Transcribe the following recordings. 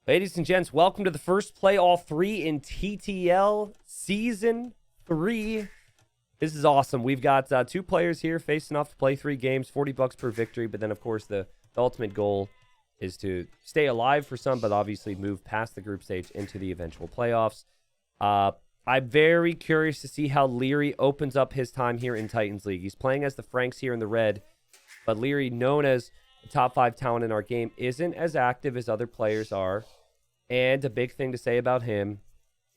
Ladies and gents, welcome to the first play all 3 in TTL Season 3. This is awesome. We've got 2 players here facing off to play 3 games, $40 per victory. But then, of course, the ultimate goal is to stay alive for some, but obviously move past the group stage into the eventual playoffs. I'm very curious to see how Liereyy opens up his time here in Titans League. He's playing as the Franks here in the red, but Liereyy, known as the top 5 talent in our game, isn't as active as other players are. And a big thing to say about him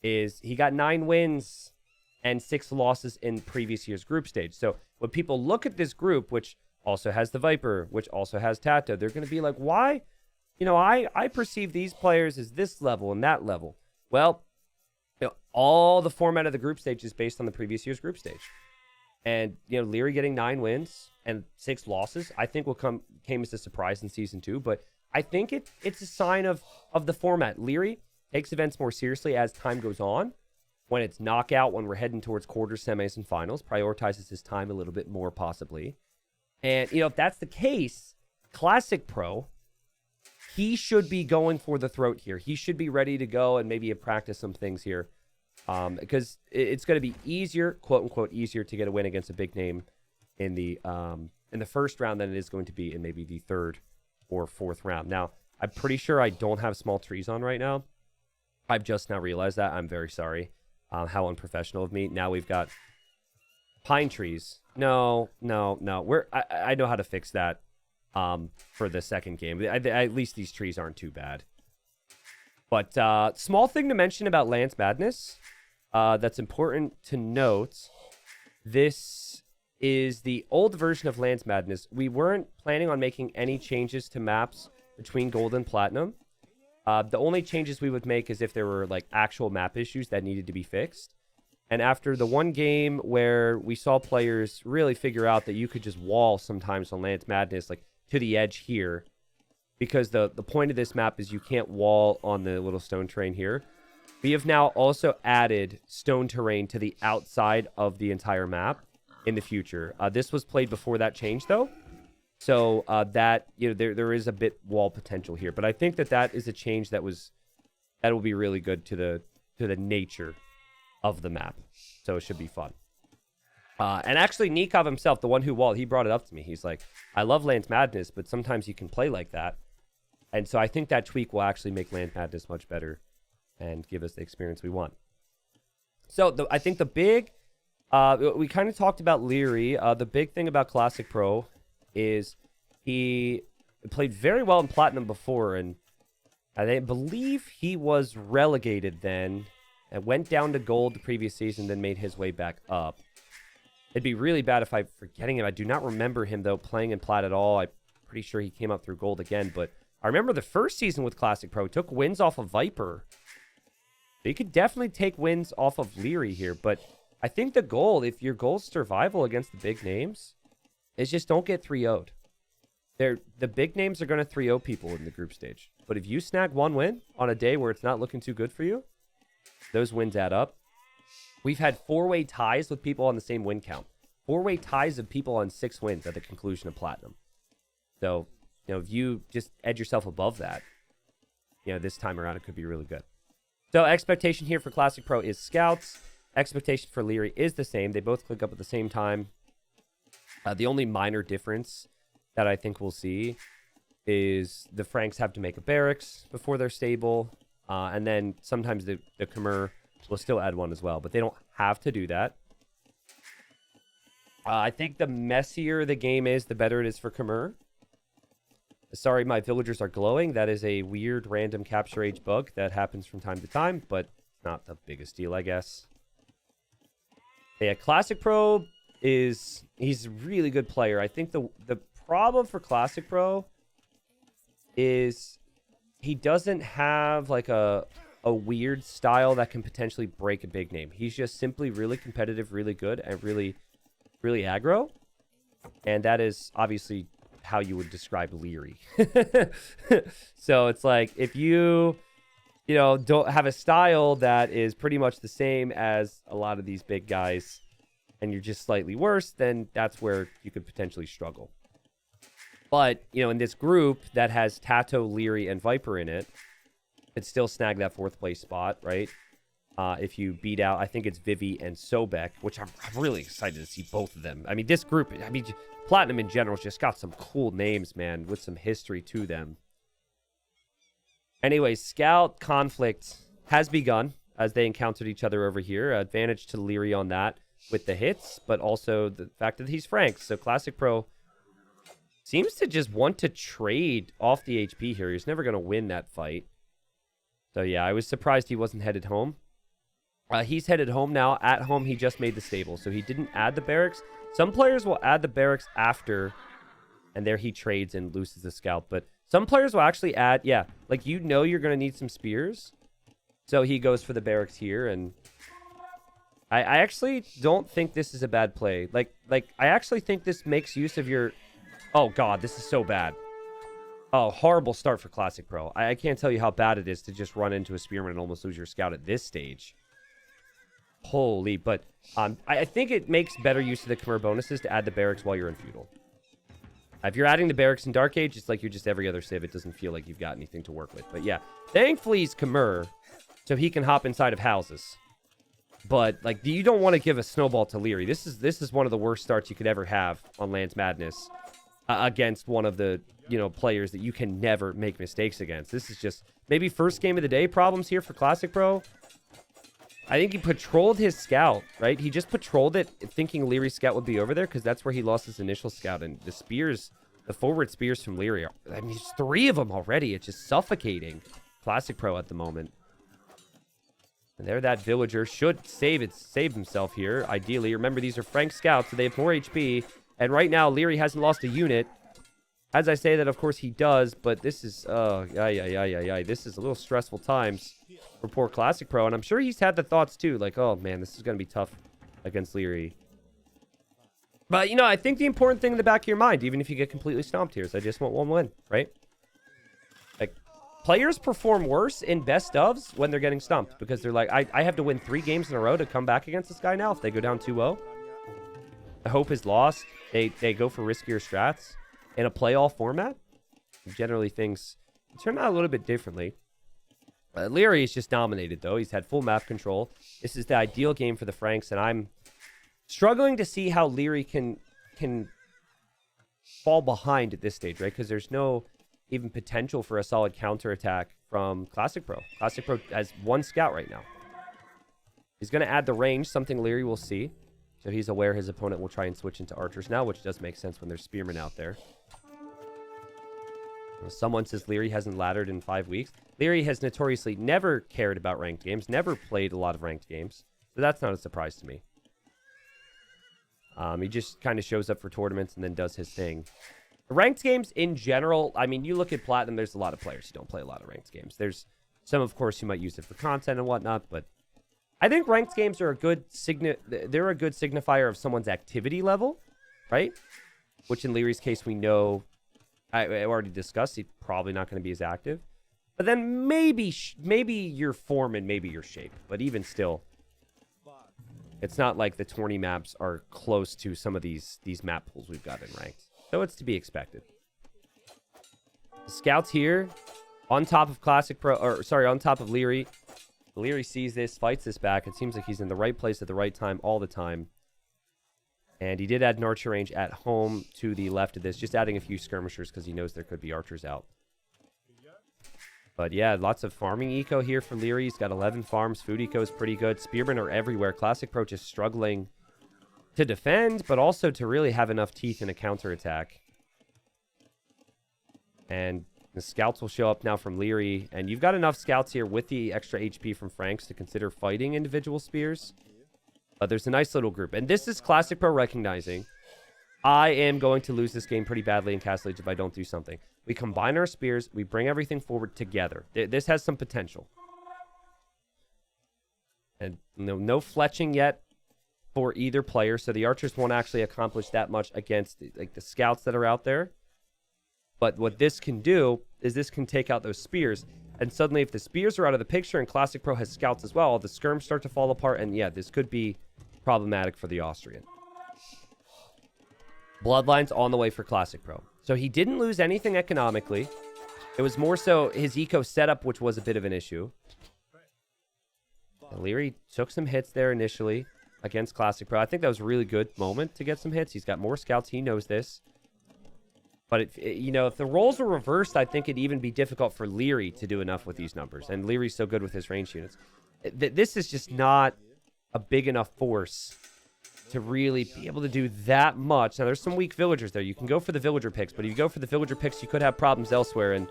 is he got 9 wins and 6 losses in previous year's group stage. So when people look at this group, which also has the Viper, which also has Tato, they're going to be like, why? I perceive these players as this level and that level. Well, all the format of the group stage is based on the previous year's group stage. And, Liereyy getting 9 wins and 6 losses, I think came as a surprise in Season 2. But I think it's a sign of the format. Liereyy takes events more seriously as time goes on. When it's knockout, when we're heading towards quarters, semis, and finals, prioritizes his time a little bit more possibly. And, if that's the case, Classicpro, he should be going for the throat here. He should be ready to go and maybe practice some things here. Because it's going to be easier, quote unquote, easier to get a win against a big name in the first round than it is going to be in maybe the third or fourth round. Now, I'm pretty sure I don't have small trees on right now. I've just now realized that. I'm very sorry. How unprofessional of me. Now we've got pine trees. No. I know how to fix that for the second game. At least these trees aren't too bad. But small thing to mention about Lance Madness that's important to note. This is the old version of Lance Madness. We weren't planning on making any changes to maps between Gold and Platinum. The only changes we would make is if there were actual map issues that needed to be fixed. And after the one game where we saw players really figure out that you could just wall sometimes on Lance Madness, to the edge here, because the point of this map is you can't wall on the little stone terrain here. We have now also added stone terrain to the outside of the entire map in the future. This was played before that change, though. So that there is a bit wall potential here, but I think that is a change that will be really good to the nature of the map. So it should be fun. And actually, Nikov himself, the one who walled, he brought it up to me. He's like, "I love Lance Madness, but sometimes you can play like that." And so I think that tweak will actually make Lance Madness much better and give us the experience we want. So I think the big, we kind of talked about Liereyy. The big thing about Classicpro is he played very well in Platinum before, and I believe he was relegated then and went down to Gold the previous season, then made his way back up. It'd be really bad if I'm forgetting him. I do not remember him, though, playing in Plat at all. I'm pretty sure he came up through Gold again, but I remember the first season with Classicpro, took wins off of Viper. So you could definitely take wins off of Liereyy here, but I think the goal, if your goal's survival against the big names, is just don't get 3-0'd. The big names are going to 3-0 people in the group stage. But if you snag one win on a day where it's not looking too good for you, those wins add up. We've had 4-way ties with people on the same win count. 4-way ties of people on 6 wins at the conclusion of Platinum. So, if you just edge yourself above that, this time around it could be really good. So expectation here for Classicpro is Scouts. Expectation for Liereyy is the same. They both click up at the same time. The only minor difference that I think we'll see is the Franks have to make a barracks before they're stable. And then sometimes the Khmer will still add one as well, but they don't have to do that. I think the messier the game is, the better it is for Khmer. Sorry, my villagers are glowing. That is a weird random capture age bug that happens from time to time, but it's not the biggest deal, I guess. Yeah, Classicpro he's a really good player. I think the problem for Classicpro is he doesn't have a weird style that can potentially break a big name. He's just simply really competitive, really good, and really, really aggro. And that is obviously how you would describe Liereyy. So it's if you don't have a style that is pretty much the same as a lot of these big guys, and you're just slightly worse, then that's where you could potentially struggle. But, in this group that has Tato, Liereyy, and Viper in it, could still snag that 4th place spot, right? If you beat out, I think it's Vivi and Sobek, which I'm really excited to see both of them. I mean, this group, I mean, Platinum in general just got some cool names, man, with some history to them. Anyway, Scout conflict has begun as they encountered each other over here. Advantage to Liereyy on that with the hits, but also the fact that he's Franks. So Classicpro seems to just want to trade off the HP here. He's never going to win that fight. So yeah, I was surprised he wasn't headed home. He's headed home now. At home, he just made the stable, so he didn't add the barracks. Some players will add the barracks after, and there he trades and loses the scout. But some players will actually add, yeah, like you know you're going to need some spears. So he goes for the barracks here, and I actually don't think this is a bad play. Like I actually think this makes use of your... Oh, God, this is so bad. Oh, horrible start for Classicpro. I can't tell you how bad it is to just run into a spearman and almost lose your scout at this stage. Holy, but I think it makes better use of the Khmer bonuses to add the barracks while you're in feudal. If you're adding the barracks in Dark Age, it's like you're just every other civ. It doesn't feel like you've got anything to work with. But yeah, thankfully he's Khmer, so he can hop inside of houses. But like, you don't want to give a snowball to Liereyy. This is one of the worst starts you could ever have on Lance Madness against one of the players that you can never make mistakes against. This is just maybe first game of the day problems here for Classicpro. I think he patrolled his scout, right? He just patrolled it thinking Lierey's scout would be over there because that's where he lost his initial scout. And the spears, the forward spears from Liereyy, I mean, there's 3 of them already. It's just suffocating Classicpro at the moment. And there that villager should save himself here, ideally. Remember, these are Frank scouts, so they have more HP. And right now, Liereyy hasn't lost a unit. As I say that, of course, he does, but this is, this is a little stressful times for poor Classicpro, and I'm sure he's had the thoughts, too, like, oh, man, this is going to be tough against Liereyy. But, I think the important thing in the back of your mind, even if you get completely stomped here, is I just want 1 win, right? Like, players perform worse in best ofs when they're getting stomped, because they're like, I have to win 3 games in a row to come back against this guy now if they go down 2-0. The hope is lost. They go for riskier strats. In a play-all format, generally things turn out a little bit differently. Liereyy is just dominated, though. He's had full map control. This is the ideal game for the Franks, and I'm struggling to see how Liereyy can fall behind at this stage, right? Because there's no even potential for a solid counterattack from Classicpro. Classicpro has 1 scout right now. He's going to add the range, something Liereyy will see. So he's aware his opponent will try and switch into archers now, which does make sense when there's spearmen out there. Someone says Liereyy hasn't laddered in 5 weeks. Liereyy has notoriously never cared about ranked games, never played a lot of ranked games. So that's not a surprise to me. He just kind of shows up for tournaments and then does his thing. Ranked games in general, I mean, you look at Platinum, there's a lot of players who don't play a lot of ranked games. There's some, of course, who might use it for content and whatnot, but I think ranked games are a good signifier of someone's activity level, right? Which in Lierey's case, we know, I already discussed, he's probably not going to be as active. But then maybe your form and maybe your shape. But even still, it's not like the tourney maps are close to some of these map pools we've got in ranked. So it's to be expected. The scouts here, on top of on top of Liereyy. Liereyy sees this, fights this back. It seems like he's in the right place at the right time all the time. And he did add an archer range at home to the left of this, just adding a few skirmishers because he knows there could be archers out. But yeah, lots of farming eco here for Liereyy. He's got 11 farms. Food eco is pretty good. Spearmen are everywhere. Classicpro is struggling to defend, but also to really have enough teeth in a counterattack. And the scouts will show up now from Liereyy. And you've got enough scouts here with the extra HP from Franks to consider fighting individual spears. There's a nice little group. And this is Classicpro recognizing, I am going to lose this game pretty badly in Castle Age if I don't do something. We combine our spears. We bring everything forward together. This has some potential. And no fletching yet for either player. So the archers won't actually accomplish that much against the scouts that are out there. But what this can do is this can take out those spears. And suddenly if the spears are out of the picture and Classicpro has scouts as well, the skirms start to fall apart. And yeah, this could be problematic for the Austrian. Bloodlines on the way for Classicpro. So he didn't lose anything economically. It was more so his eco setup, which was a bit of an issue. And Liereyy took some hits there initially against Classicpro. I think that was a really good moment to get some hits. He's got more scouts. He knows this. But, you know, if the roles were reversed, I think it'd even be difficult for Liereyy to do enough with these numbers. And Lierey's so good with his range units. This is just not a big enough force to really be able to do that much. Now, there's some weak villagers there. You can go for the villager picks, but if you go for the villager picks, you could have problems elsewhere. And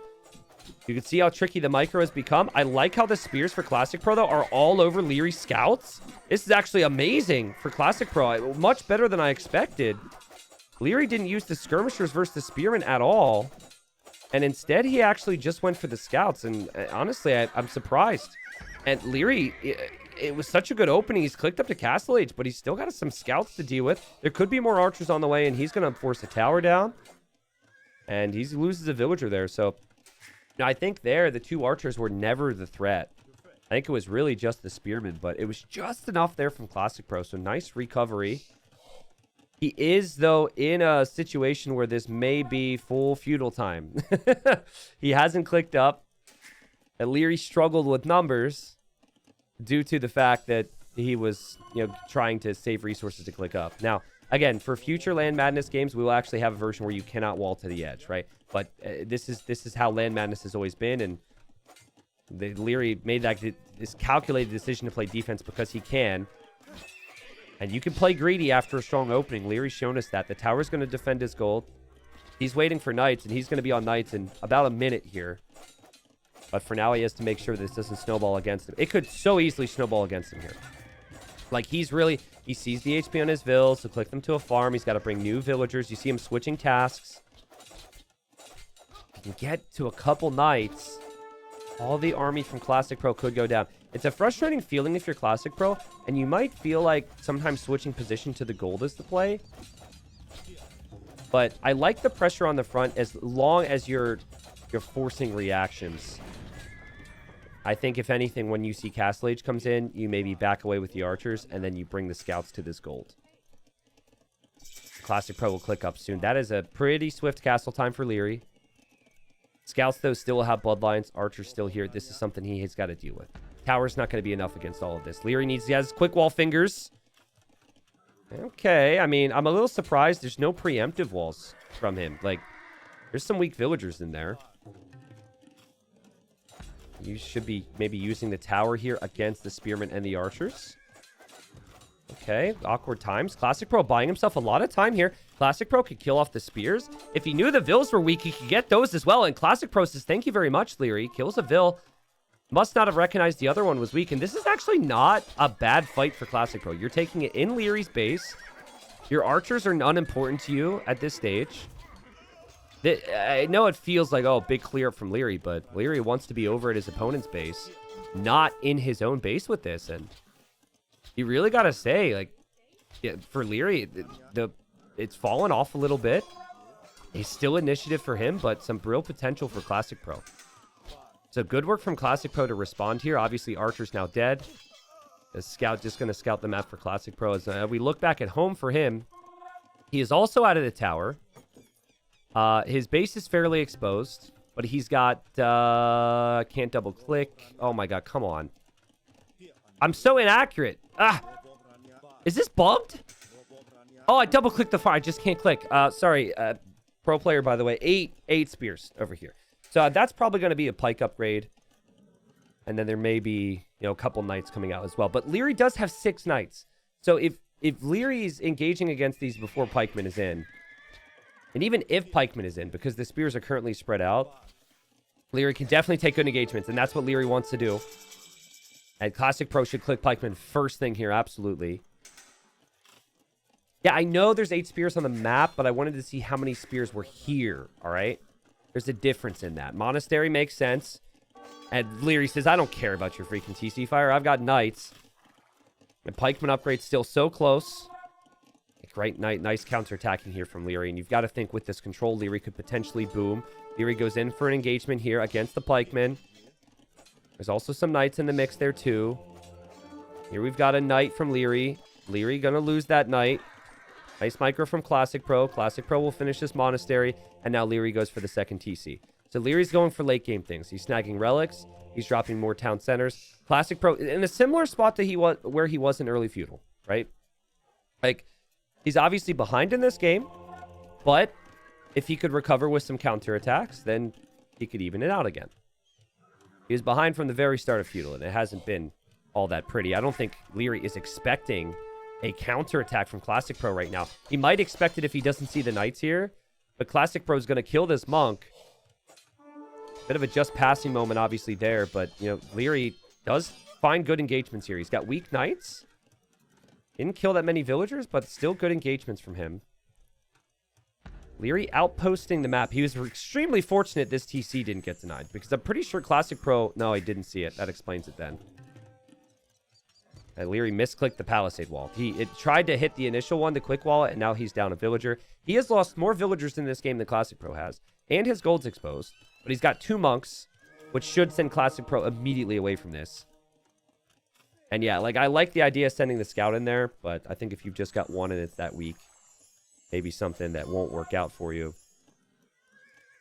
you can see how tricky the micro has become. I like how the spears for Classicpro, though, are all over Liereyy scouts. This is actually amazing for Classicpro. Much better than I expected. Liereyy didn't use the skirmishers versus the spearmen at all. And instead, he actually just went for the scouts. And honestly, I'm surprised. And Liereyy, it was such a good opening. He's clicked up to Castle Age, but he's still got some scouts to deal with. There could be more archers on the way, and he's going to force a tower down. And he loses a villager there, so... Now, I think there, the two archers were never the threat. I think it was really just the spearmen, but it was just enough there from Classicpro. So nice recovery. He is, though, in a situation where this may be full feudal time. He hasn't clicked up. And Liereyy struggled with numbers due to the fact that he was, you know, trying to save resources to click up. Now, again, for future Land Madness games, we will actually have a version where you cannot wall to the edge, right? But this is how Land Madness has always been, and Liereyy made this calculated decision to play defense because he can. And you can play greedy after a strong opening. Lierey's shown us that. The tower's going to defend his gold. He's waiting for knights, and he's going to be on knights in about a minute here. But for now, he has to make sure this doesn't snowball against him. It could so easily snowball against him here. Like, he sees the HP on his vills, so click them to a farm. He's got to bring new villagers. You see him switching tasks. He can get to a couple knights. All the army from Classicpro could go down. It's a frustrating feeling if you're Classicpro, and you might feel like sometimes switching position to the gold is the play. But I like the pressure on the front as long as you're forcing reactions. I think, if anything, when you see Castle Age comes in, you maybe back away with the archers, and then you bring the scouts to this gold. Classicpro will click up soon. That is a pretty swift castle time for Liereyy. Scouts, though, still have bloodlines. Archers still here. This is something he has got to deal with. Tower's not going to be enough against all of this. Liereyy has quick wall fingers. Okay, I mean, I'm a little surprised there's no preemptive walls from him. Like, there's some weak villagers in there. You should be maybe using the tower here against the spearmen and the archers. Okay, awkward times. Classicpro buying himself a lot of time here. Classicpro could kill off the spears. If he knew the vills were weak, he could get those as well. And Classicpro says, thank you very much, Liereyy. Kills a vill. Must not have recognized the other one was weak. And this is actually not a bad fight for Classicpro. You're taking it in Lierey's base. Your archers are unimportant to you at this stage. I know it feels like, oh, big clear up from Liereyy, but Liereyy wants to be over at his opponent's base, not in his own base with this. And you really got to say, like, yeah, for Liereyy, it's fallen off a little bit. It's still initiative for him, but some real potential for Classicpro. So good work from Classicpro to respond here. Obviously, Archer's now dead. The scout just going to scout the map for Classicpro. As we look back at home for him, he is also out of the tower. His base is fairly exposed, but he's got, can't double click. Oh my God, come on. I'm so inaccurate. Is this bugged? Oh, I double clicked the fire. I just can't click. Sorry, pro player, by the way, eight spears over here. So that's probably going to be a pike upgrade. And then there may be, you know, a couple knights coming out as well. But Liereyy does have 6 knights. So if Lierey's engaging against these before pikeman is in, and even if pikeman is in, because the spears are currently spread out, Liereyy can definitely take good engagements, and that's what Liereyy wants to do. And Classicpro should click pikeman first thing here, absolutely. Yeah, I know there's 8 spears on the map, but I wanted to see how many spears were here, all right? There's a difference in that. Monastery makes sense. And Liereyy says, I don't care about your freaking TC fire. I've got knights. And pikeman upgrade's still so close. Right, nice counterattacking here from Liereyy. And you've got to think with this control, Liereyy could potentially boom. Liereyy goes in for an engagement here against the pikemen. There's also some knights in the mix there too. Here we've got a knight from Liereyy. Liereyy gonna lose that knight. Nice micro from Classicpro. Classicpro will finish this monastery. And now Liereyy goes for the second TC. So Lierey's going for late game things. He's snagging relics. He's dropping more town centers. Classic Pro in a similar spot to where he was in early feudal, right? Like, he's obviously behind in this game, but if he could recover with some counterattacks, then he could even it out again. He was behind from the very start of feudal, and it hasn't been all that pretty. I don't think Liereyy is expecting a counterattack from Classic Pro right now. He might expect it if he doesn't see the knights here, but Classic Pro is going to kill this monk. Bit of a just passing moment, obviously, there. But, you know, Liereyy does find good engagements here. He's got weak knights. Didn't kill that many villagers, but still good engagements from him. Liereyy outposting the map. He was extremely fortunate this TC didn't get denied. Because I'm pretty sure Classic Pro... No, I didn't see it. That explains it then. And Liereyy misclicked the palisade wall. It tried to hit the initial one, the quick wall, and now he's down a villager. He has lost more villagers in this game than Classic Pro has. And his gold's exposed. But he's got 2 monks, which should send Classic Pro immediately away from this. And yeah, like, I like the idea of sending the scout in there, but I think if you've just got one and it's that weak, maybe something that won't work out for you.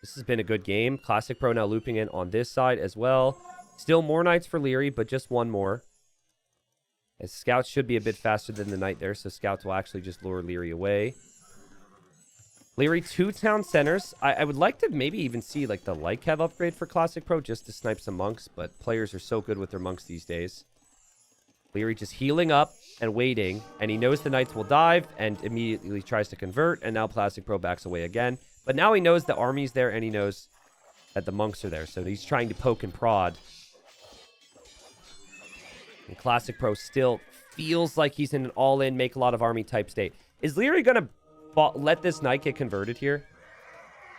This has been a good game. Classic Pro now looping in on this side as well. Still more knights for Liereyy, but just one more. As scouts should be a bit faster than the knight there, so scouts will actually just lure Liereyy away. Liereyy, 2 town centers. I would like to maybe even see like the light cav upgrade for Classic Pro just to snipe some monks, but players are so good with their monks these days. Liereyy just healing up and waiting, and he knows the knights will dive and immediately tries to convert, and now Classic Pro backs away again. But now he knows the army's there and he knows that the monks are there, so he's trying to poke and prod. And Classic Pro still feels like he's in an all-in, make a lot of army type state. Is Liereyy going to let this knight get converted here?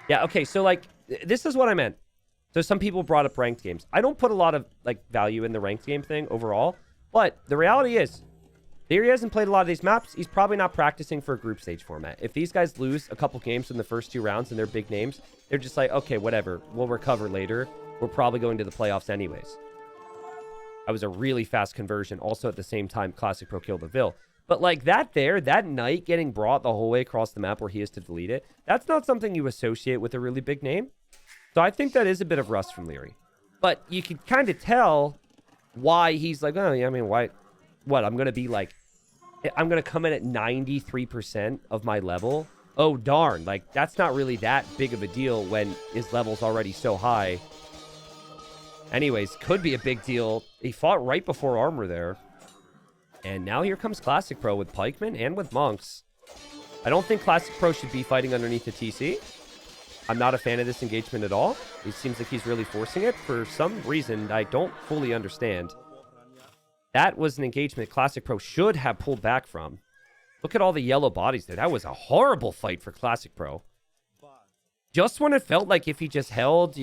Yeah, okay, so like, this is what I meant. So some people brought up ranked games. I don't put a lot of like value in the ranked game thing overall, but the reality is, Liereyy hasn't played a lot of these maps. He's probably not practicing for a group stage format. If these guys lose a couple games in the first 2 rounds and they're big names, they're just like, okay, whatever, we'll recover later. We're probably going to the playoffs anyways. That was a really fast conversion. Also, at the same time, Classic Pro killed the Vill. But like that knight getting brought the whole way across the map where he is to delete it, that's not something you associate with a really big name. So I think that is a bit of rust from Liereyy. But you can kind of tell why he's like, oh, yeah, I mean, why? What, I'm going to be like, I'm going to come in at 93% of my level? Oh, darn. Like, that's not really that big of a deal when his level's already so high. Anyways, could be a big deal. He fought right before armor there. And now here comes Classic Pro with pikemen and with monks. I don't think Classic Pro should be fighting underneath the TC. I'm not a fan of this engagement at all. It seems like he's really forcing it for some reason I don't fully understand. That was an engagement Classic Pro should have pulled back from. Look at all the yellow bodies there. That was a horrible fight for Classic Pro. Just when it felt like if he just held,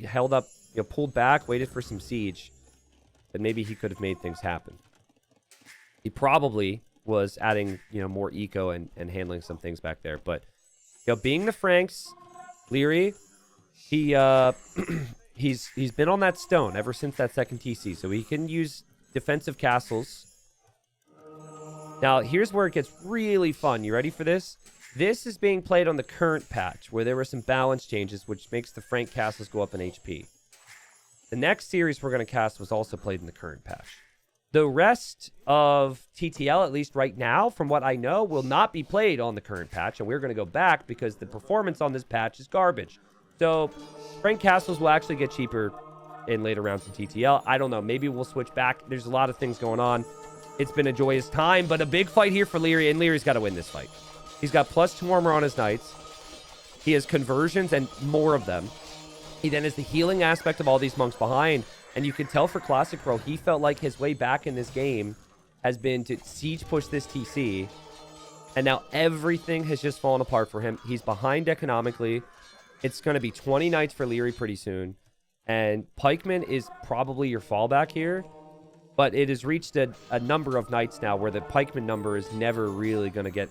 held up, pulled back, waited for some siege, then maybe he could have made things happen. He probably was adding, more eco and handling some things back there. But, being the Franks, Liereyy, he's been on that stone ever since that second TC, so he can use defensive castles. Now, here's where it gets really fun. You ready for this? This is being played on the current patch, where there were some balance changes, which makes the Frank castles go up in HP. The next series we're going to cast was also played in the current patch. The rest of TTL, at least right now, from what I know, will not be played on the current patch, and we're going to go back because the performance on this patch is garbage. So, Frank castles will actually get cheaper in later rounds in TTL. I don't know. Maybe we'll switch back. There's a lot of things going on. It's been a joyous time, but a big fight here for Liereyy, and Lierey's got to win this fight. He's got +2 armor on his knights. He has conversions and more of them. He then has the healing aspect of all these monks behind. And you can tell for Classic Pro, he felt like his way back in this game has been to siege push this TC. And now everything has just fallen apart for him. He's behind economically. It's going to be 20 knights for Liereyy pretty soon. And pikeman is probably your fallback here. But it has reached a number of nights now where the pikeman number is never really going to get,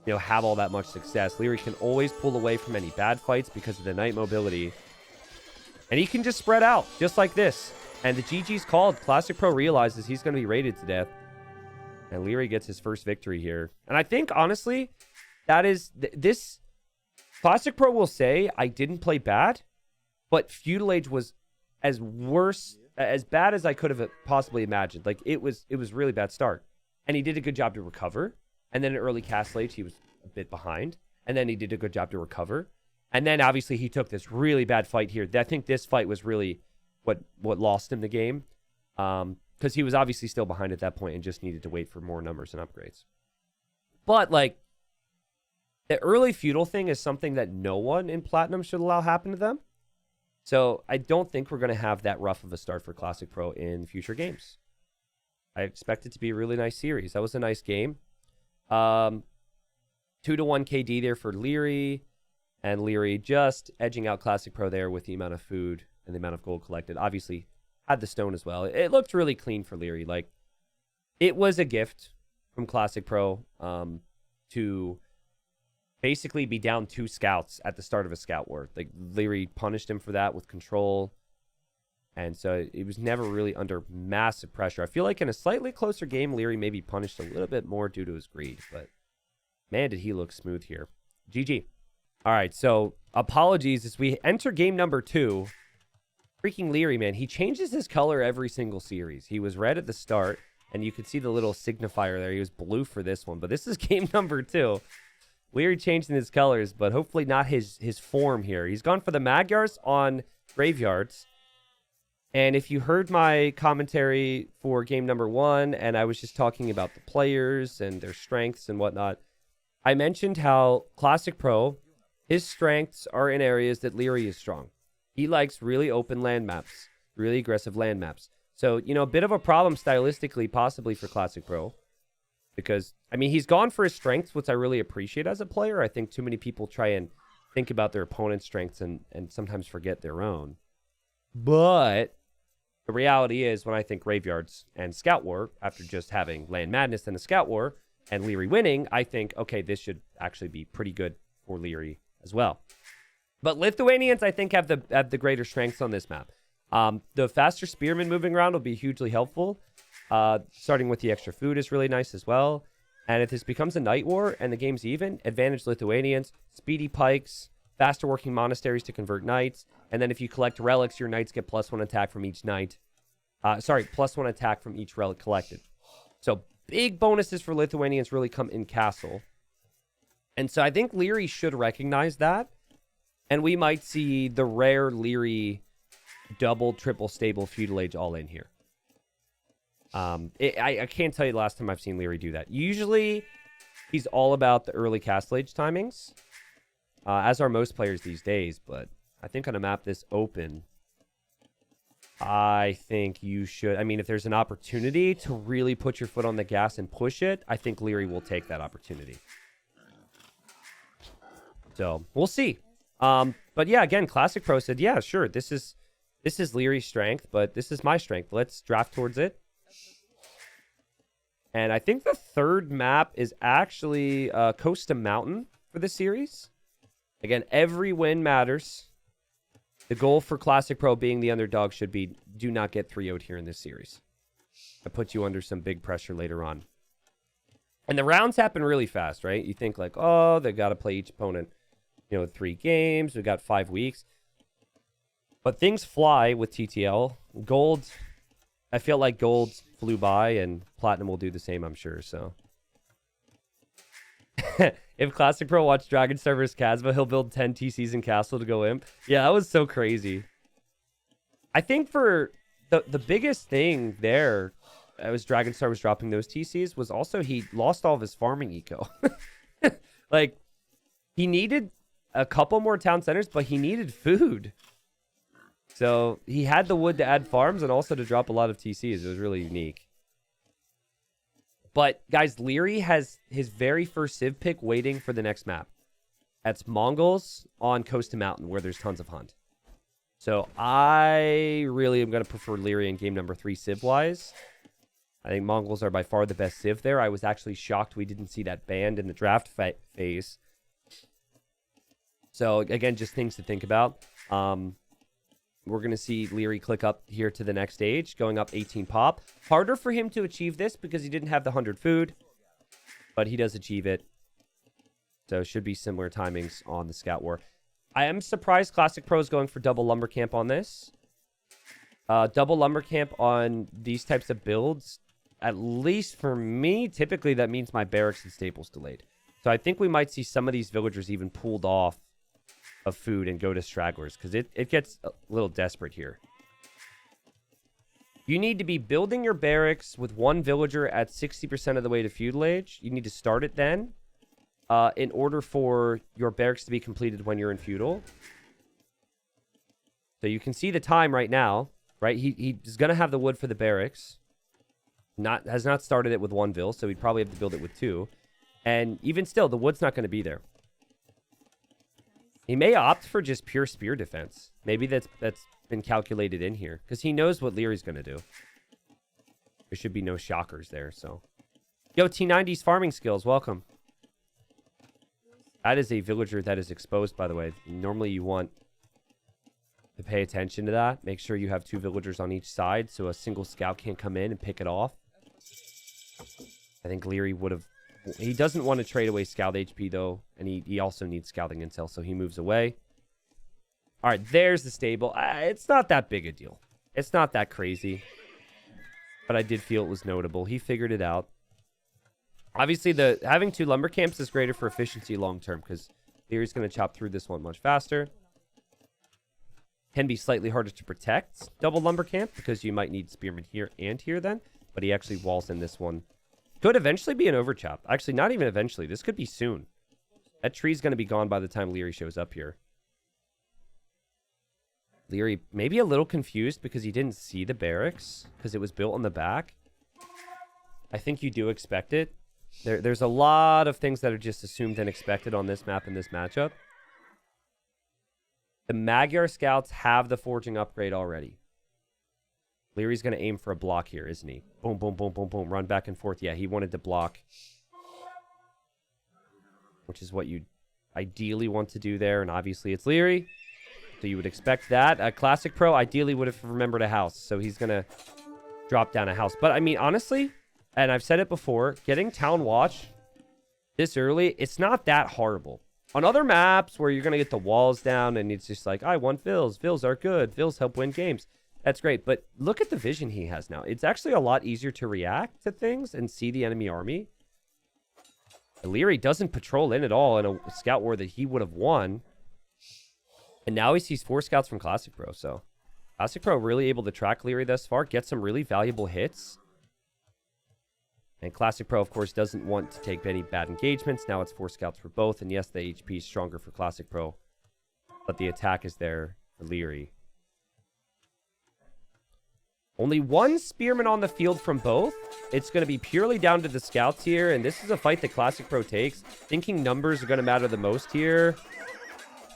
have all that much success. Liereyy can always pull away from any bad fights because of the knight mobility. And he can just spread out, just like this. And the GG's called. Classic Pro realizes he's going to be raided to death. And Liereyy gets his first victory here. And I think, honestly, that is... this... Classic Pro will say, I didn't play bad. But Feudal Age was as bad as I could have possibly imagined. Like, it was really bad start. And he did a good job to recover. And then in early Castle Age, he was a bit behind. And then he did a good job to recover. And then, obviously, he took this really bad fight here. I think this fight was really what lost him the game. Because he was obviously still behind at that point and just needed to wait for more numbers and upgrades. But, like, the early Feudal thing is something that no one in Platinum should allow happen to them. So I don't think we're going to have that rough of a start for Classic Pro in future games. I expect it to be a really nice series. That was a nice game. 2-1 KD there for Liereyy. And Liereyy just edging out Classic Pro there with the amount of food and the amount of gold collected. Obviously, had the stone as well. It looked really clean for Liereyy. Like, it was a gift from Classic Pro to basically be down 2 scouts at the start of a scout war. Like, Liereyy punished him for that with control. And so it was never really under massive pressure. I feel like in a slightly closer game, Liereyy maybe punished a little bit more due to his greed. But, man, did he look smooth here. GG. All right, so apologies as we enter game number 2. Freaking Liereyy, man. He changes his color every single series. He was red at the start, and you could see the little signifier there. He was blue for this one. But this is game number 2. Liereyy changing his colors, but hopefully not his form here. He's gone for the Magyars on Graveyards. And if you heard my commentary for game number 1, and I was just talking about the players and their strengths and whatnot, I mentioned how Classic Pro, his strengths are in areas that Liereyy is strong. He likes really open land maps, really aggressive land maps. So, you know, a bit of a problem stylistically, possibly for Classic Pro. Because, I mean, he's gone for his strengths, which I really appreciate as a player. I think too many people try and think about their opponent's strengths and sometimes forget their own. But the reality is, when I think Graveyards and Scout War, after just having Land Madness and a Scout War, and Liereyy winning, I think, okay, this should actually be pretty good for Liereyy as well. But Lithuanians, I think, have the greater strengths on this map. The faster Spearmen moving around will be hugely helpful. Starting with the extra food is really nice as well. And if this becomes a Night War and the game's even, advantage Lithuanians, speedy pikes, faster working monasteries to convert knights. And then if you collect relics, your knights get +1 attack from each knight. +1 attack from each relic collected. So big bonuses for Lithuanians really come in Castle. And so I think Liereyy should recognize that. And we might see the rare Liereyy double, triple stable Feudal Age all in here. I can't tell you the last time I've seen Liereyy do that. Usually, he's all about the early Castle Age timings, as are most players these days. But I think on a map this open, I think you should... I mean, if there's an opportunity to really put your foot on the gas and push it, I think Liereyy will take that opportunity. So, we'll see. But yeah, again, Classic Pro said, yeah, sure, this is Lierey's strength, but this is my strength. Let's draft towards it. And I think the third map is actually Coast to Mountain for this series. Again, every win matters. The goal for Classic Pro being the underdog should be do not get 3-0'd here in this series. That puts you under some big pressure later on. And the rounds happen really fast, right? You think like, oh, they got to play each opponent, 3 games. We got 5 weeks. But things fly with TTL. Gold, I feel like Gold flew by, and Platinum will do the same, I'm sure. So, if Classic Pro watched Dragonstar vs. Casva, he'll build 10 TCs in Castle to go imp. Yeah, that was so crazy. I think for the biggest thing there, as Dragonstar was dropping those TCs, was also he lost all of his farming eco. Like, he needed a couple more town centers, but he needed food. So he had the wood to add farms and also to drop a lot of TCs. It was really unique. But, guys, Liereyy has his very first Civ pick waiting for the next map. That's Mongols on Coast to Mountain, where there's tons of hunt. So I really am going to prefer Liereyy in game number 3 Civ-wise. I think Mongols are by far the best Civ there. I was actually shocked we didn't see that banned in the draft phase. So, again, just things to think about. We're going to see Liereyy click up here to the next stage, going up 18 pop. Harder for him to achieve this because he didn't have the 100 food, but he does achieve it. So, should be similar timings on the Scout War. I am surprised Classic Pro is going for double lumber camp on this. Double lumber camp on these types of builds, at least for me, typically that means my barracks and staples delayed. So I think we might see some of these villagers even pulled off of food and go to stragglers, because it gets a little desperate here. You need to be building your barracks with one villager at 60% of the way to feudal age. You need to start it then in order for your barracks to be completed when you're in feudal. So you can see the time right now, right? He's going to have the wood for the barracks. Has not started it with one vill, so he'd probably have to build it with two. And even still, the wood's not going to be there. He may opt for just pure spear defense. Maybe that's been calculated in here, because he knows what Lierey's going to do. There should be no shockers there, so. Yo, T90's farming skills, welcome. That is a villager that is exposed, by the way. Normally you want to pay attention to that. Make sure you have two villagers on each side so a single scout can't come in and pick it off. I think Liereyy would have... He doesn't want to trade away scout HP, though, and he also needs scouting intel, so he moves away. All right, there's the stable. It's not that big a deal. It's not that crazy, but I did feel it was notable. He figured it out. Obviously, having two lumber camps is greater for efficiency long-term, because Lierey's going to chop through this one much faster. Can be slightly harder to protect double lumber camp, because you might need spearmen here and here then, but he actually walls in this one. Could eventually be an overchop. Actually, not even eventually. This could be soon. That tree's going to be gone by the time Liereyy shows up here. Liereyy maybe a little confused because he didn't see the barracks because it was built on the back. I think you do expect it. There's a lot of things that are just assumed and expected on this map in this matchup. The Magyar scouts have the forging upgrade already. Lierey's going to aim for a block here, isn't he? Boom, boom, boom, boom, boom. Run back and forth. Yeah, he wanted to block. Which is what you ideally want to do there. And obviously it's Liereyy. So you would expect that. Classic Pro ideally would have remembered a house. So he's going to drop down a house. But I mean, honestly, and I've said it before, getting Town Watch this early, it's not that horrible. On other maps where you're going to get the walls down and it's just like, I want vills. Vills are good. Vills help win games. That's great, but look at the vision he has now. It's actually a lot easier to react to things and see the enemy army. Liereyy doesn't patrol in at all in a scout war that he would have won. And now he sees 4 scouts from Classic Pro, so Classic Pro really able to track Liereyy thus far, get some really valuable hits. And Classic Pro, of course, doesn't want to take any bad engagements. Now it's 4 scouts for both, and yes, the HP is stronger for Classic Pro, but the attack is there for Liereyy. Only 1 spearman on the field from both. It's going to be purely down to the scouts here, and this is a fight that Classic Pro takes. Thinking numbers are going to matter the most here.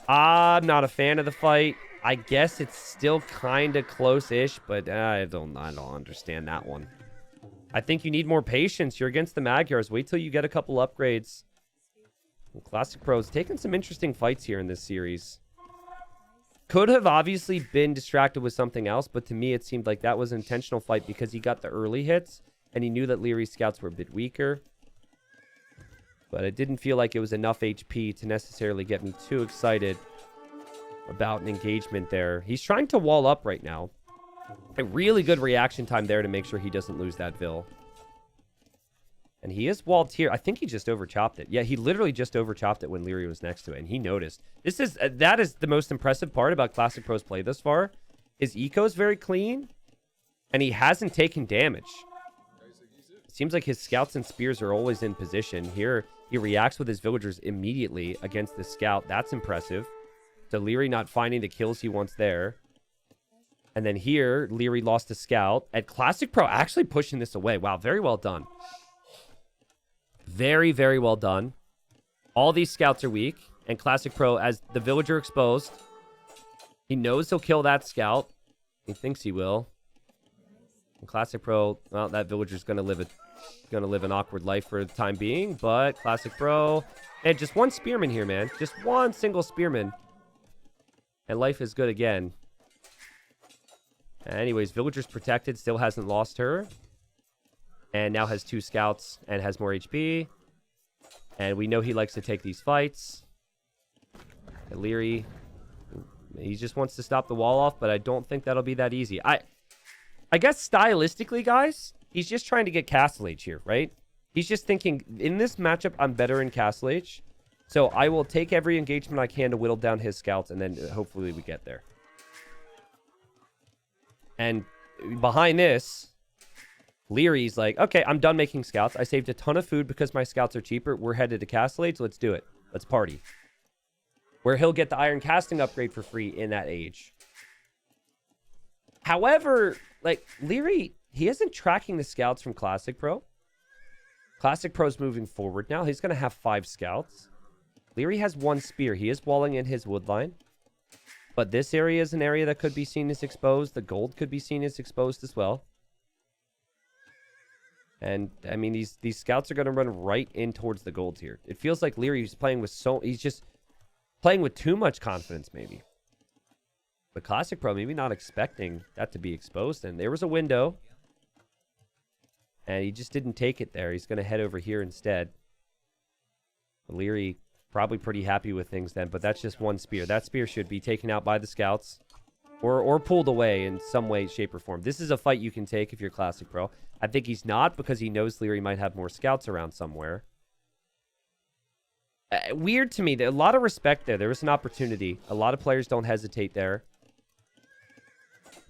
I'm not a fan of the fight. I guess it's still kind of close-ish, but I don't understand that one. I think you need more patience. You're against the Magyars. Wait till you get a couple upgrades. And Classic Pro's taking some interesting fights here in this series. Could have obviously been distracted with something else, but to me it seemed like that was an intentional fight because he got the early hits, and he knew that Lierey's scouts were a bit weaker. But it didn't feel like it was enough HP to necessarily get me too excited about an engagement there. He's trying to wall up right now. A really good reaction time there to make sure he doesn't lose that vill. And he is walled here. I think he just overchopped it. Yeah, he literally just overchopped it when Liereyy was next to it, and he noticed. That is the most impressive part about Classic Pro's play thus far. His eco is very clean, and he hasn't taken damage. It seems like his scouts and spears are always in position. Here, he reacts with his villagers immediately against the scout. That's impressive. So Liereyy not finding the kills he wants there. And then here, Liereyy lost a scout. And Classic Pro actually pushing this away. Wow, very well done. Very, very well done. All these scouts are weak. And Classic Pro, as the villager exposed, he knows he'll kill that scout. He thinks he will. And Classic Pro, well, that villager's going to live an awkward life for the time being. But Classic Pro, and just 1 spearman here, man. Just 1 single spearman. And life is good again. Anyways, villager's protected. Still hasn't lost her. And now has 2 scouts and has more HP. And we know he likes to take these fights. And Liereyy He just wants to stop the wall off, but I don't think that'll be that easy. I guess stylistically, guys, he's just trying to get Castle H here, right? He's just thinking, in this matchup, I'm better in Castle H. So I will take every engagement I can to whittle down his scouts, and then hopefully we get there. And behind this, Lierey's like, okay, I'm done making scouts. I saved a ton of food because my scouts are cheaper. We're headed to Castle Age. Let's do it. Let's party. Where he'll get the iron casting upgrade for free in that age. However, like, Liereyy, he isn't tracking the scouts from Classicpro. Classicpro's moving forward now. He's going to have 5 scouts. Liereyy has 1 spear. He is walling in his wood line. But this area is an area that could be seen as exposed. The gold could be seen as exposed as well. And, I mean, these scouts are going to run right in towards the gold here. It feels like Lierey's playing with he's just playing with too much confidence, maybe. But Classicpro, maybe not expecting that to be exposed. And there was a window. And he just didn't take it there. He's going to head over here instead. Liereyy probably pretty happy with things then. But that's just 1 spear. That spear should be taken out by the scouts. Or pulled away in some way, shape, or form. This is a fight you can take if you're Classicpro. I think he's not because he knows Liereyy might have more scouts around somewhere. Weird to me. A lot of respect there. There was an opportunity. A lot of players don't hesitate there.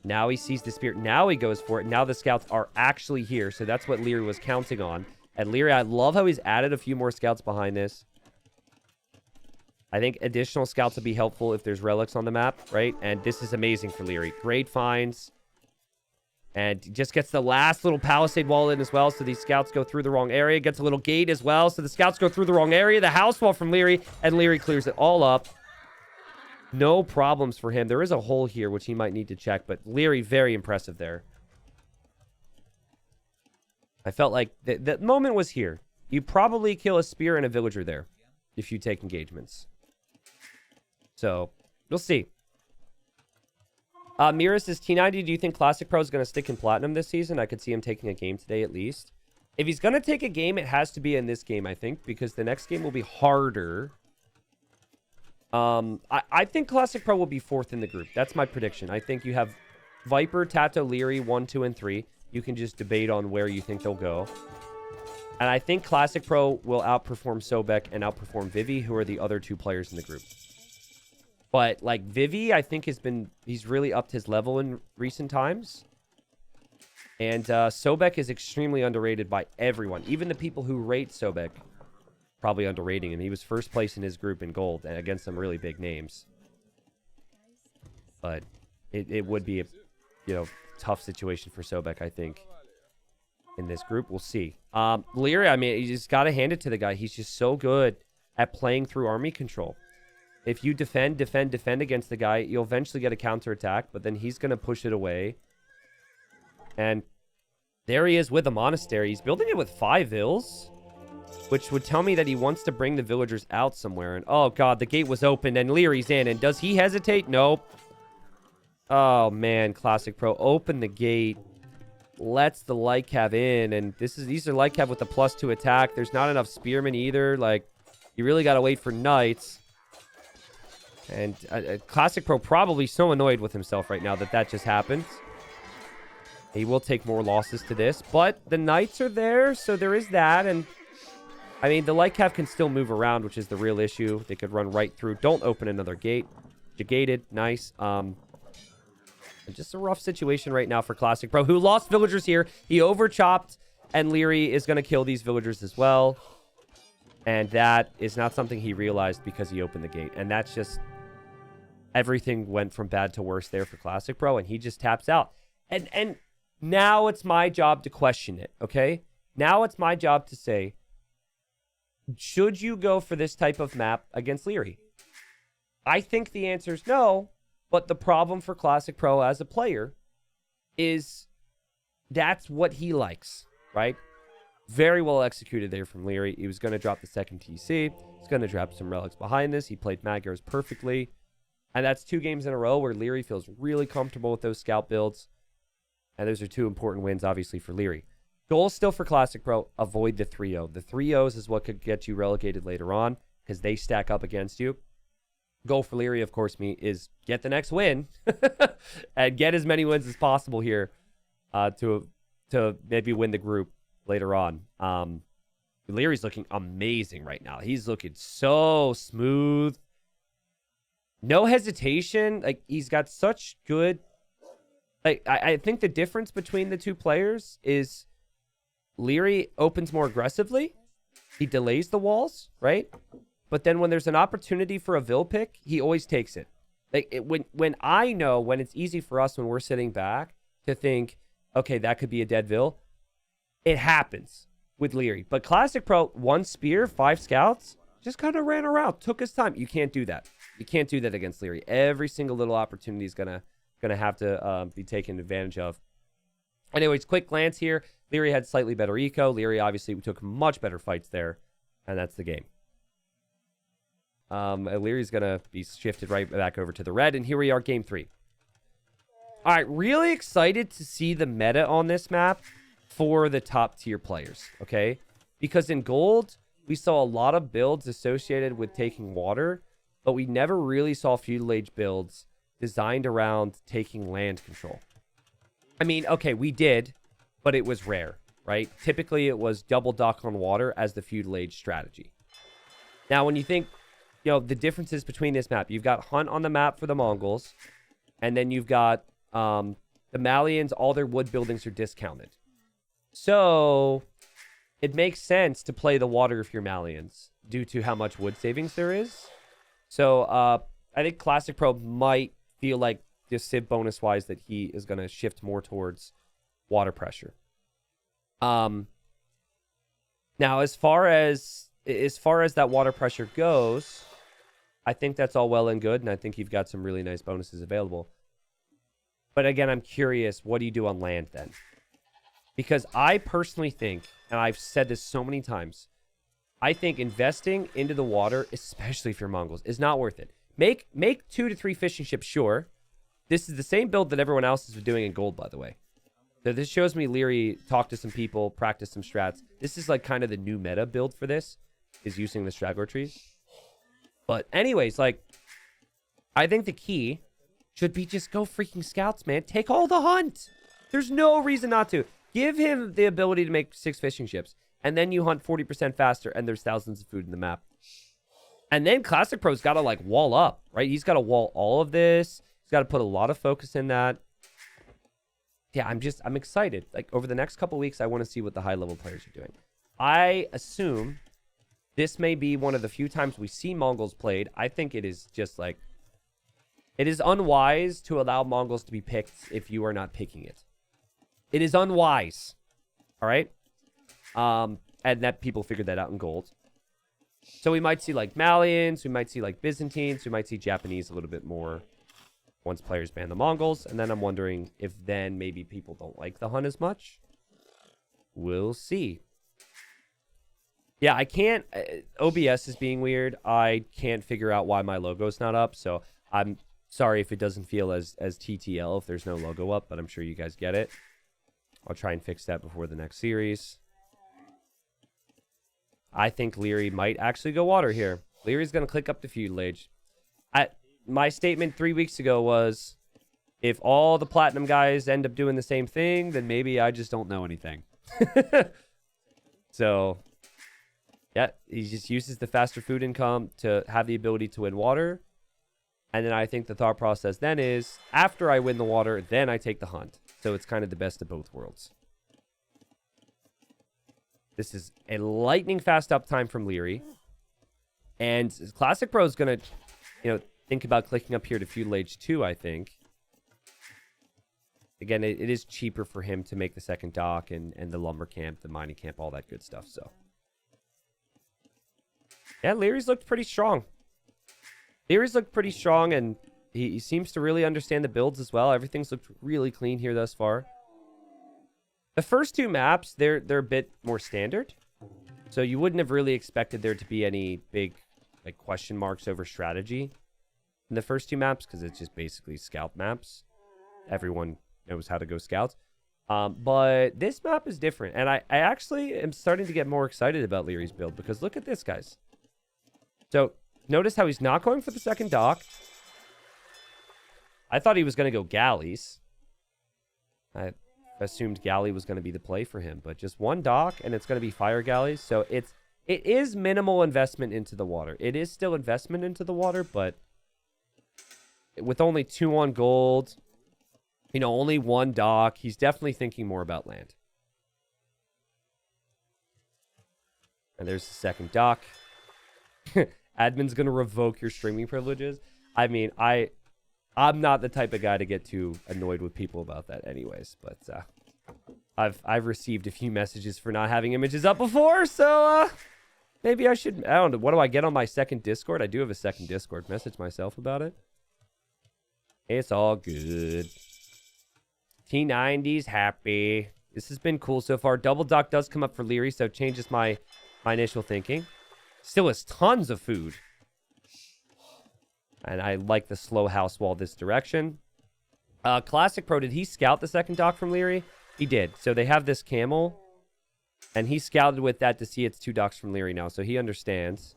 Now he sees the spear. Now he goes for it. Now the scouts are actually here. So that's what Liereyy was counting on. And Liereyy, I love how he's added a few more scouts behind this. I think additional scouts would be helpful if there's relics on the map, right? And this is amazing for Liereyy. Great finds. And just gets the last little palisade wall in as well. So these scouts go through the wrong area. Gets a little gate as well. So the scouts go through the wrong area. The house wall from Liereyy. And Liereyy clears it all up. No problems for him. There is a hole here, which he might need to check. But Liereyy, very impressive there. I felt like the moment was here. You probably kill a spear and a villager there if you take engagements. So, we'll see. Mira says, T90, do you think Classicpro is going to stick in Platinum this season? I could see him taking a game today at least. If he's going to take a game, it has to be in this game, I think, because the next game will be harder. I think Classicpro will be 4th in the group. That's my prediction. I think you have Viper, Tato, Liereyy, 1, 2, and 3. You can just debate on where you think they'll go. And I think Classicpro will outperform Sobek and outperform Vivi, who are the other 2 players in the group. But, like, Vivi, I think he's really upped his level in recent times. And Sobek is extremely underrated by everyone. Even the people who rate Sobek, probably underrating him. He was 1st place in his group in gold and against some really big names. But it would be a, tough situation for Sobek, I think, in this group. We'll see. Liereyy, I mean, you just got to hand it to the guy. He's just so good at playing through army control. If you defend against the guy, you'll eventually get a counterattack, but then he's going to push it away. And there he is with a monastery. He's building it with 5 vills, which would tell me that he wants to bring the villagers out somewhere. And oh god, the gate was open and Lierey's in. And does he hesitate? Nope. Oh man, Classicpro, open the gate. Lets the Lightcav in. And these are Lightcav with the +2 attack. There's not enough spearmen either. Like, you really got to wait for knights. And Classicpro probably so annoyed with himself right now that just happened. He will take more losses to this. But the knights are there, so there is that. And, I mean, the Lightcav can still move around, which is the real issue. They could run right through. Don't open another gate. You gated. Nice. Just a rough situation right now for Classicpro, who lost villagers here. He overchopped, and Liereyy is going to kill these villagers as well. And that is not something he realized because he opened the gate. And that's just... everything went from bad to worse there for Classicpro, and he just taps out. And now it's my job to question it, okay? Now it's my job to say, should you go for this type of map against Liereyy? I think the answer is no, but the problem for Classicpro as a player is that's what he likes, right? Very well executed there from Liereyy. He was going to drop the 2nd TC. He's going to drop some relics behind this. He played Magyars perfectly. And that's 2 games in a row where Liereyy feels really comfortable with those scout builds. And those are 2 important wins, obviously, for Liereyy. Goal still for Classicpro, avoid the 3-0. The 3-0s is what could get you relegated later on because they stack up against you. Goal for Liereyy, of course, is get the next win and get as many wins as possible here to maybe win the group later on. Lierey's looking amazing right now. He's looking so smooth. No hesitation. Like, he's got such good... Like, I think the difference between the two players is Liereyy opens more aggressively. He delays the walls, right? But then when there's an opportunity for a Vil pick, he always takes it. Like, when I know, when it's easy for us when we're sitting back to think, okay, that could be a dead Vil, it happens with Liereyy. But Classicpro, 1 spear, 5 scouts, just kind of ran around, took his time. You can't do that. You can't do that against Liereyy. Every single little opportunity is gonna have to be taken advantage of. Anyways, quick glance here. Liereyy had slightly better eco. Liereyy obviously took much better fights there, and that's the game. Lierey's going to be shifted right back over to the red, and here we are, game 3. All right, really excited to see the meta on this map for the top-tier players, okay? Because in gold, we saw a lot of builds associated with taking water, but we never really saw feudal age builds designed around taking land control. I mean, okay, we did, but it was rare, right? Typically, it was double dock on water as the feudal age strategy. Now, when you think, you know, the differences between this map, you've got Hunt on the map for the Mongols, and then you've got the Malians, all their wood buildings are discounted. So it makes sense to play the water if you're Malians due to how much wood savings there is. So I think Classicpro might feel like just civ bonus wise that he is going to shift more towards water pressure. Now as far as that water pressure goes, I think that's all well and good, and I think you've got some really nice bonuses available. But again, I'm curious, what do you do on land then? Because I personally think, and I've said this so many times, I think investing into the water, especially if you're Mongols, is not worth it. Make 2 to 3 fishing ships, sure. This is the same build that everyone else is doing in gold, by the way. So this shows me Liereyy talked to some people, practiced some strats. This is like kind of the new meta build for this, is using the straggler trees. But anyways, like, I think the key should be just go freaking scouts, man. Take all the hunt. There's no reason not to. Give him the ability to make 6 fishing ships, and then you hunt 40% faster, and there's thousands of food in the map. And then Classicpro's got to, like, wall up, right? He's got to wall all of this. He's got to put a lot of focus in that. Yeah, I'm excited. Like, over the next couple weeks, I want to see what the high-level players are doing. I assume this may be one of the few times we see Mongols played. I think it is just, like, it is unwise to allow Mongols to be picked if you are not picking it. It is unwise. All right? And that people figured that out in gold. So we might see, like, Malians. We might see, like, Byzantines. We might see Japanese a little bit more once players ban the Mongols. And then I'm wondering if then maybe people don't like the Hun as much. We'll see. Yeah, I can't... OBS is being weird. I can't figure out why my logo's not up. So I'm sorry if it doesn't feel as TTL if there's no logo up. But I'm sure you guys get it. I'll try and fix that before the next series. I think Liereyy might actually go water here. Lierey's going to click up to feudal age. My statement 3 weeks ago was, if all the platinum guys end up doing the same thing, then maybe I just don't know anything. So, yeah, he just uses the faster food income to have the ability to win water. And then I think the thought process then is, after I win the water, then I take the hunt. So it's kind of the best of both worlds. This is a lightning fast uptime from Liereyy. And Classicpro is going to, think about clicking up here to feudal age 2, I think. Again, it is cheaper for him to make the second dock and the lumber camp, the mining camp, all that good stuff. So, yeah, Lierey's looked pretty strong. Lierey's looked pretty strong, and he seems to really understand the builds as well. Everything's looked really clean here thus far. The first 2 maps, they're a bit more standard. So you wouldn't have really expected there to be any big like question marks over strategy in the first 2 maps, because it's just basically scout maps. Everyone knows how to go scouts. But this map is different. And I actually am starting to get more excited about Lierey's build, because look at this, guys. So notice how he's not going for the second dock. I thought he was going to go galleys. I assumed galley was going to be the play for him, but just one dock, and it's going to be fire galleys. So it is minimal investment into the water. It is still investment into the water, but with only 2 on gold, only 1 dock, he's definitely thinking more about land. And there's the second dock. Admin's going to revoke your streaming privileges. I mean, I'm not the type of guy to get too annoyed with people about that anyways, but I've received a few messages for not having images up before, so maybe I should. I don't know. What do I get on my second Discord? I do have a second Discord. Message myself about it. It's all good. T90's happy. This has been cool so far. Double dock does come up for Liereyy, so it changes my initial thinking. Still has tons of food. And I like the slow house wall this direction. Classicpro, did he scout the second dock from Liereyy? He did. So they have this camel. And he scouted with that to see it's 2 docks from Liereyy now. So he understands.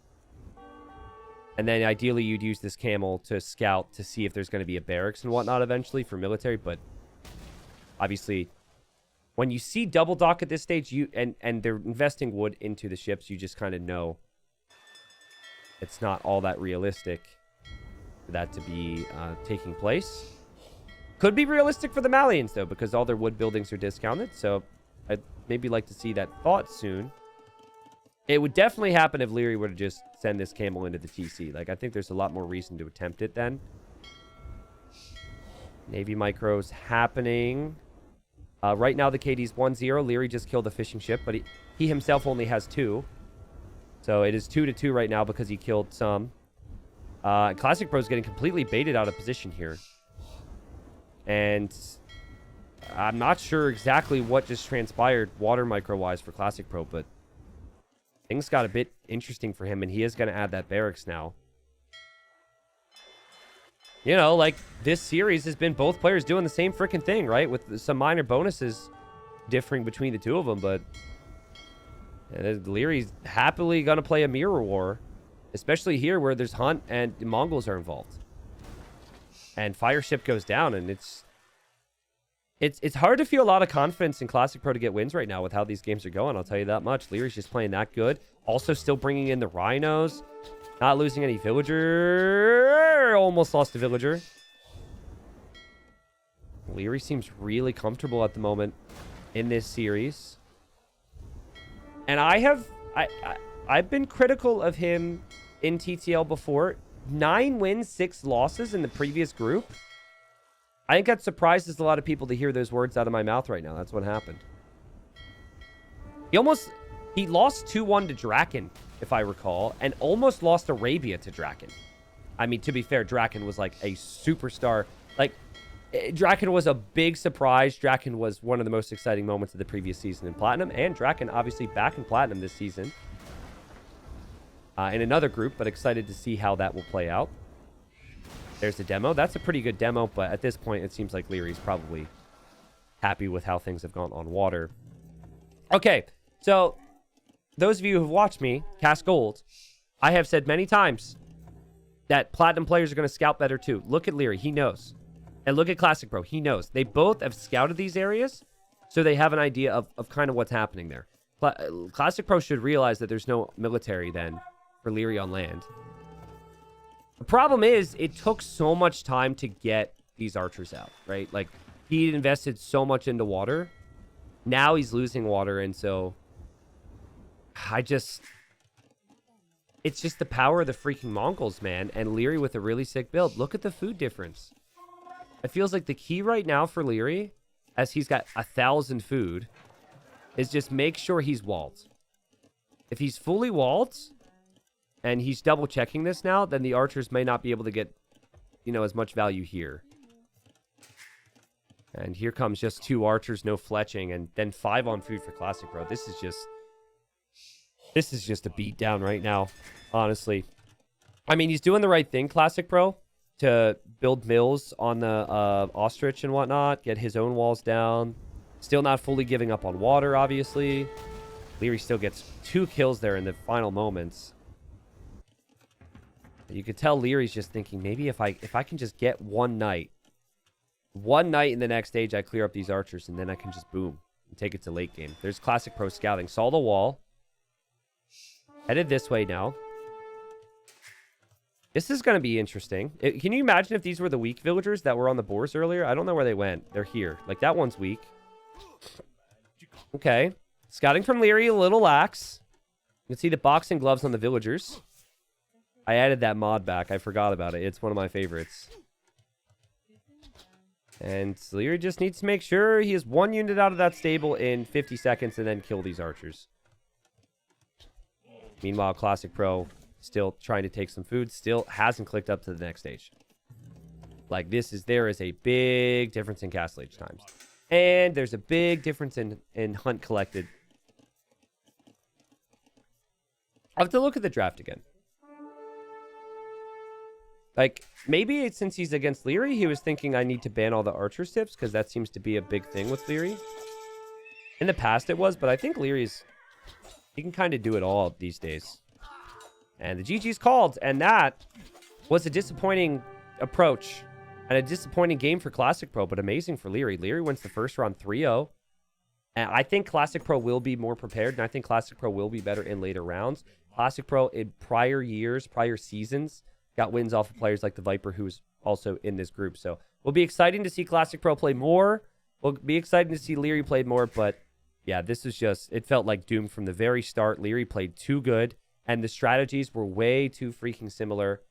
And then ideally you'd use this camel to scout to see if there's going to be a barracks and whatnot eventually for military. But obviously, when you see double dock at this stage, and they're investing wood into the ships, you just kind of know it's not all that realistic for that to be taking place. Could be realistic for the Malians, though, because all their wood buildings are discounted. So I'd maybe like to see that thought soon. It would definitely happen if Liereyy were to just send this camel into the TC. Like, I think there's a lot more reason to attempt it then. Navy micros happening. Right now, the KD's 1-0. Liereyy just killed a fishing ship, but he himself only has 2. So it is 2-2 right now because he killed some. Classicpro is getting completely baited out of position here. And I'm not sure exactly what just transpired water micro-wise for Classicpro, but things got a bit interesting for him, and he is going to add that barracks now. Like, this series has been both players doing the same freaking thing, right? With some minor bonuses differing between the two of them, but Lierey's happily going to play a mirror war, especially here where there's Hunt and the Mongols are involved. And Fire Ship goes down, and it's hard to feel a lot of confidence in Classicpro to get wins right now with how these games are going. I'll tell you that much. Lierey's just playing that good. Also still bringing in the Rhinos. Not losing any villager. Almost lost a villager. Liereyy seems really comfortable at the moment in this series. And I've been critical of him in TTL before. 9 wins, 6 losses in the previous group. I think that surprises a lot of people to hear those words out of my mouth right now. That's what happened. He lost 2-1 to Draken, if I recall, and almost lost Arabia to Draken. I mean, to be fair, Draken was like a superstar. Like, Draken was a big surprise. Draken was one of the most exciting moments of the previous season in Platinum, and Draken obviously back in Platinum this season. In another group, but excited to see how that will play out. There's the demo. That's a pretty good demo, but at this point, it seems like Lierey's probably happy with how things have gone on water. Okay, so those of you who have watched me cast gold, I have said many times that Platinum players are going to scout better too. Look at Liereyy. He knows. And look at Classicpro. He knows. They both have scouted these areas, so they have an idea of kind of what's happening there. Classicpro should realize that there's no military then for Liereyy on land. The problem is it took so much time to get these archers out, right? Like, he invested so much into water. Now he's losing water, and so it's just the power of the freaking Mongols, man. And Liereyy with a really sick build. Look at the food difference. It feels like the key right now for Liereyy, as he's got 1,000 food, is just make sure he's walled. If he's fully walled, and he's double checking this now, then the archers may not be able to get, as much value here. And here comes just 2 archers, no fletching, and then 5 on food for Classicpro. This is just a beatdown right now, honestly. I mean, he's doing the right thing, Classicpro, to build mills on the ostrich and whatnot, get his own walls down. Still not fully giving up on water, obviously. Liereyy still gets 2 kills there in the final moments. You could tell Lierey's just thinking, maybe if I can just get one night in the next stage, I clear up these archers, and then I can just boom and take it to late game. There's Classic Pro scouting. Saw the wall. Headed this way now. This is going to be interesting. Can you imagine if these were the weak villagers that were on the boars earlier? I don't know where they went. They're here. Like, that one's weak. Okay. Scouting from Liereyy, a little lax. You can see the boxing gloves on the villagers. I added that mod back. I forgot about it. It's one of my favorites. And Liereyy just needs to make sure he has one unit out of that stable in 50 seconds and then kill these archers. Meanwhile, Classic Pro still trying to take some food. Still hasn't clicked up to the next stage. Like, there is a big difference in castle age times. And there's a big difference in hunt collected. I'll have to look at the draft again. Like, maybe it's since he's against Liereyy, he was thinking I need to ban all the archer tips, because that seems to be a big thing with Liereyy. In the past it was, but I think Lierey's... He can kind of do it all these days. And the GG's called, and that was a disappointing approach. And a disappointing game for Classic Pro, but amazing for Liereyy. Liereyy wins the first round 3-0. And I think Classic Pro will be more prepared, and I think Classic Pro will be better in later rounds. Classic Pro in prior years, prior seasons... got wins off of players like the Viper, who's also in this group. So we'll be exciting to see Classic Pro play more. We'll be exciting to see Liereyy play more. But yeah, this is just, it felt like doomed from the very start. Liereyy played too good, and the strategies were way too freaking similar.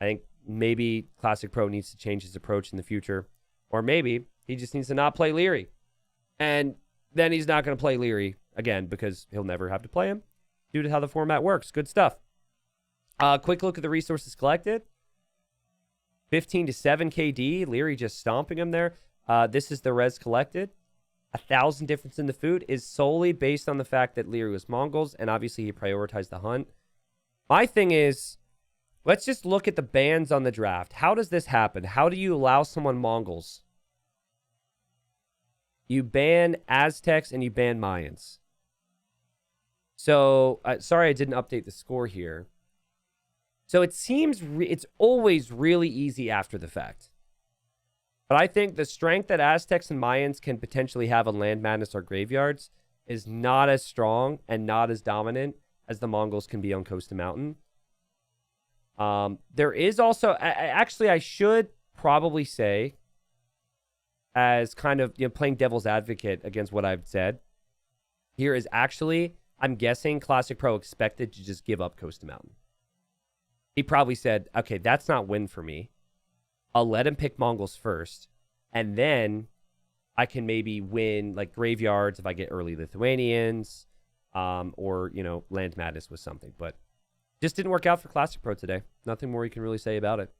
I think maybe Classic Pro needs to change his approach in the future. Or maybe he just needs to not play Liereyy. And then he's not going to play Liereyy again, because he'll never have to play him due to how the format works. Good stuff. Quick look at the resources collected. 15 to 7 KD. Liereyy just stomping him there. This is the res collected. 1,000 difference in the food is solely based on the fact that Liereyy was Mongols, and obviously he prioritized the hunt. My thing is, let's just look at the bans on the draft. How does this happen? How do you allow someone Mongols? You ban Aztecs and you ban Mayans. So, sorry I didn't update the score here. So it seems it's always really easy after the fact. But I think the strength that Aztecs and Mayans can potentially have on Land Madness or Graveyards is not as strong and not as dominant as the Mongols can be on Coast and Mountain. There is also... actually, I should probably say, as kind of playing devil's advocate against what I've said, here is actually, I'm guessing Classic Pro expected to just give up Coast and Mountain. He probably said, okay, that's not win for me. I'll let him pick Mongols first. And then I can maybe win like Graveyards if I get early Lithuanians. Or, Land Madness with something. But just didn't work out for Classic Pro today. Nothing more you can really say about it.